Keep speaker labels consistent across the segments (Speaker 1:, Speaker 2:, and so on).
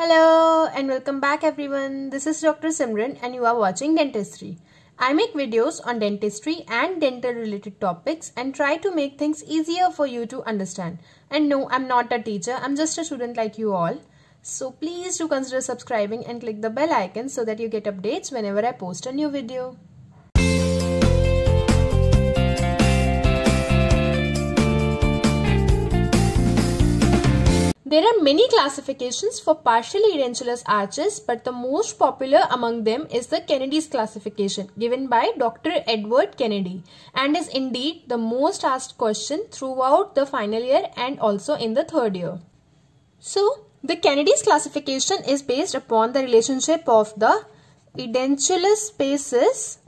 Speaker 1: Hello and welcome back everyone. This is Dr. Simran and you are watching Dentistry. I make videos on dentistry and dental related topics and try to make things easier for you to understand. And no, I'm not a teacher, I'm just a student like you all. So please do consider subscribing and click the bell icon so that you get updates whenever I post a new video. There are many classifications for partially edentulous arches, but the most popular among them is the Kennedy's classification given by Dr. Edward Kennedy and is indeed the most asked question throughout the final year and also in the third year. So, the Kennedy's classification is based upon the relationship of the edentulous spaces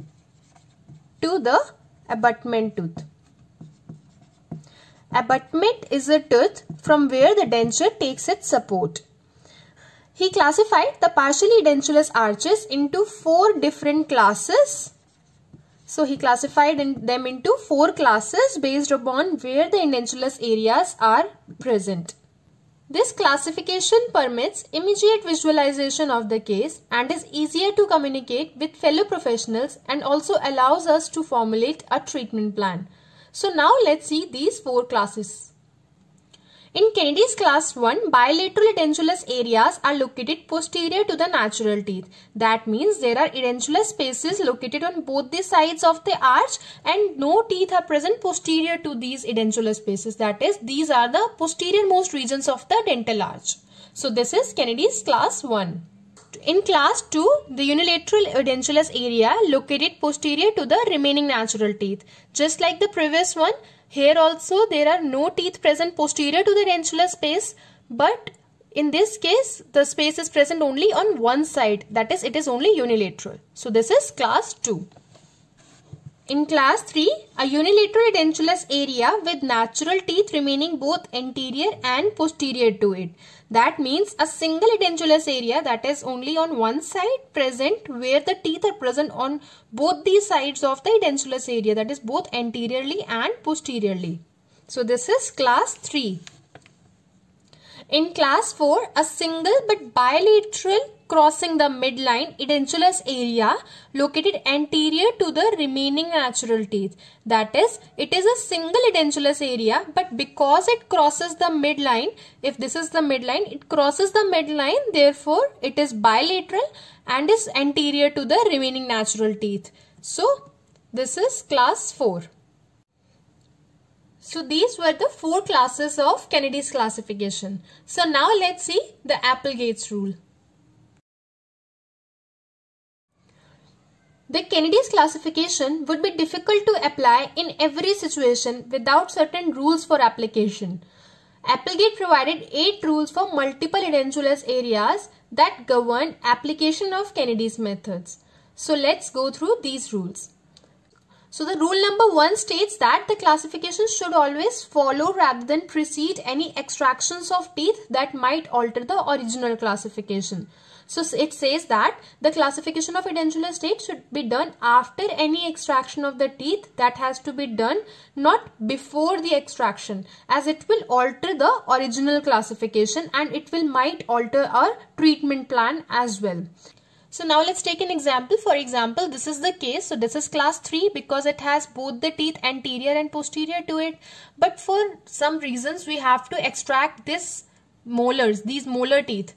Speaker 1: to the abutment tooth. Abutment is a tooth from where the denture takes its support. He classified the partially edentulous arches into 4 different classes. So he classified them into 4 classes based upon where the edentulous areas are present. This classification permits immediate visualization of the case and is easier to communicate with fellow professionals and also allows us to formulate a treatment plan. So now let's see these 4 classes. In Kennedy's class 1, bilateral edentulous areas are located posterior to the natural teeth. That means there are edentulous spaces located on both the sides of the arch and no teeth are present posterior to these edentulous spaces. That is, these are the posterior most regions of the dental arch. So this is Kennedy's class 1. In class 2, the unilateral edentulous area located posterior to the remaining natural teeth. Just like the previous one, here also there are no teeth present posterior to the edentulous space, but in this case the space is present only on one side, that is, it is only unilateral. So this is class 2. In class 3, a unilateral edentulous area with natural teeth remaining both anterior and posterior to it. That means a single edentulous area that is only on one side present where the teeth are present on both the sides of the edentulous area, that is both anteriorly and posteriorly. So this is class 3. In class 4, a single but bilateral crossing the midline edentulous area located anterior to the remaining natural teeth. That is, it is a single edentulous area, but because it crosses the midline, if this is the midline, it crosses the midline, therefore it is bilateral and is anterior to the remaining natural teeth. So this is class 4. So these were the 4 classes of Kennedy's classification. So now let's see the Applegate's rule. The Kennedy's classification would be difficult to apply in every situation without certain rules for application. Applegate provided 8 rules for multiple edentulous areas that govern application of Kennedy's methods. So let's go through these rules. So the rule number 1 states that the classification should always follow rather than precede any extractions of teeth that might alter the original classification. So it says that the classification of edentulous state should be done after any extraction of the teeth. That has to be done not before the extraction, as it will alter the original classification and it might alter our treatment plan as well. So now let's take an example. For example, this is the case. So this is class 3 because it has both the teeth anterior and posterior to it. But for some reasons we have to extract these molar teeth.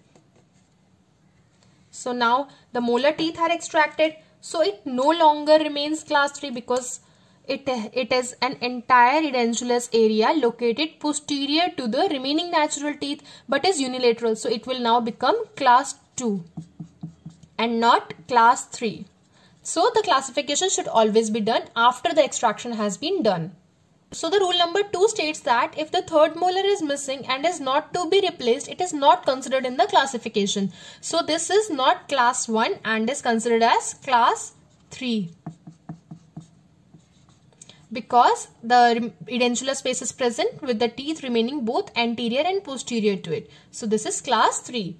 Speaker 1: So now the molar teeth are extracted. So it no longer remains class 3 because it is an entire edentulous area located posterior to the remaining natural teeth but is unilateral. So it will now become class 2. And not class 3. So the classification should always be done after the extraction has been done. So the rule number 2 states that if the third molar is missing and is not to be replaced, it is not considered in the classification. So this is not class 1 and is considered as class 3. Because the edentulous space is present with the teeth remaining both anterior and posterior to it. So this is class 3.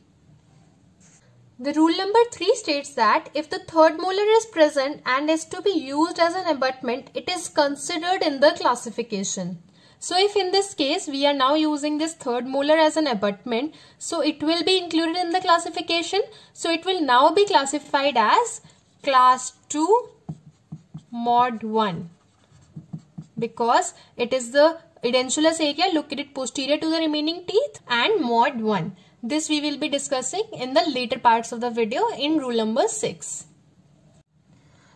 Speaker 1: The rule number 3 states that if the third molar is present and is to be used as an abutment, it is considered in the classification. So if in this case we are now using this third molar as an abutment, so it will be included in the classification. So it will now be classified as class 2 mod 1 because it is the edentulous area located posterior to the remaining teeth, and mod 1. This we will be discussing in the later parts of the video in rule number 6.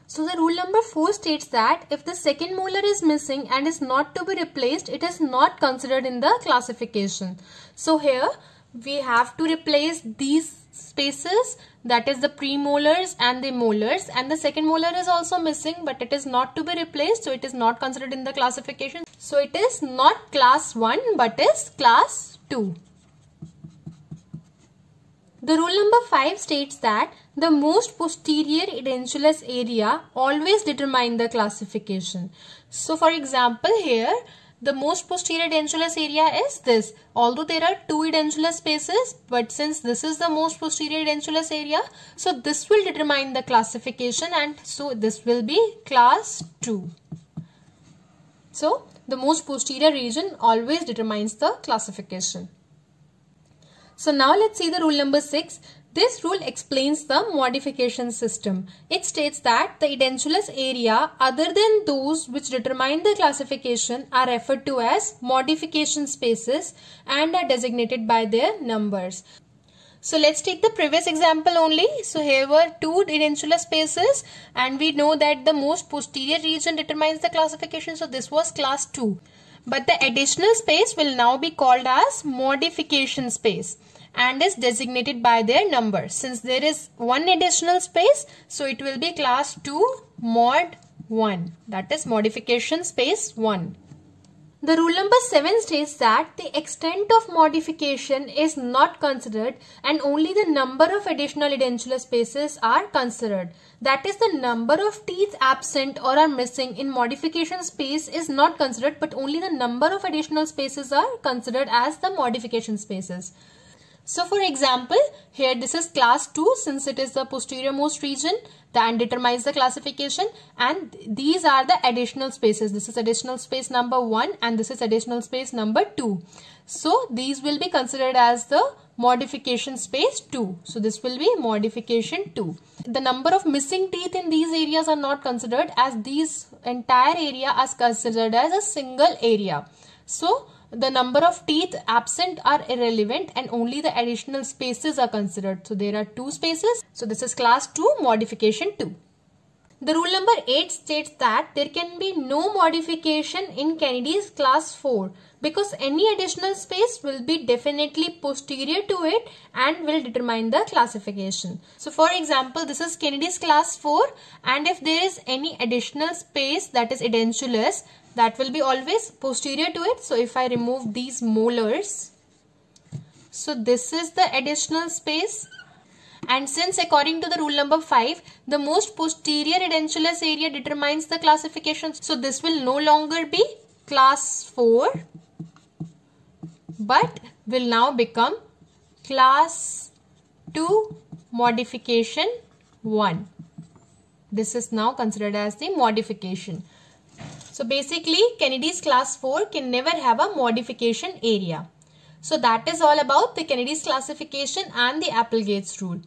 Speaker 1: So the rule number 4 states that if the second molar is missing and is not to be replaced, it is not considered in the classification. So here we have to replace these spaces, that is the premolars and the molars, and the second molar is also missing but it is not to be replaced, so it is not considered in the classification. So it is not class 1 but is class 2. The rule number 5 states that the most posterior edentulous area always determine the classification. So for example here, the most posterior edentulous area is this. Although there are 2 edentulous spaces, but since this is the most posterior edentulous area, so this will determine the classification, and so this will be class 2. So the most posterior region always determines the classification. So now let's see the rule number 6. This rule explains the modification system. It states that the edentulous area other than those which determine the classification are referred to as modification spaces and are designated by their numbers. So let's take the previous example only. So here were 2 edentulous spaces and we know that the most posterior region determines the classification. So this was class 2. But the additional space will now be called as modification space and is designated by their number. Since there is one additional space, so it will be class 2 mod 1, that is modification space 1. The rule number 7 states that the extent of modification is not considered and only the number of additional edentulous spaces are considered. That is, the number of teeth absent or are missing in modification space is not considered, but only the number of additional spaces are considered as the modification spaces. So for example, here this is class 2 since it is the posterior most region that determines the classification, and these are the additional spaces. This is additional space number 1 and this is additional space number 2. So these will be considered as the modification space 2. So this will be modification 2. The number of missing teeth in these areas are not considered, as these entire area is considered as a single area. So the number of teeth absent are irrelevant and only the additional spaces are considered. So there are 2 spaces. So this is class 2 modification 2. The rule number 8 states that there can be no modification in Kennedy's class 4 because any additional space will be definitely posterior to it and will determine the classification. So for example, this is Kennedy's class 4 and if there is any additional space that is edentulous, that will be always posterior to it. So if I remove these molars, so this is the additional space, and since according to the rule number 5, the most posterior edentulous area determines the classification, so this will no longer be class 4 but will now become class 2 modification 1. This is now considered as the modification. So basically Kennedy's class 4 can never have a modification area. So that is all about the Kennedy's classification and the Applegate's rule.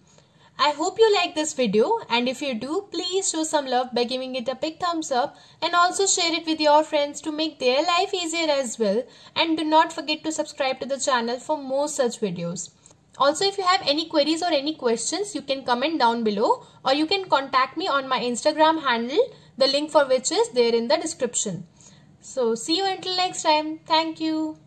Speaker 1: I hope you like this video, and if you do, please show some love by giving it a big thumbs up and also share it with your friends to make their life easier as well, and do not forget to subscribe to the channel for more such videos. Also, if you have any queries or any questions, you can comment down below or you can contact me on my Instagram handle, the link for which is there in the description. So see you until next time. Thank you.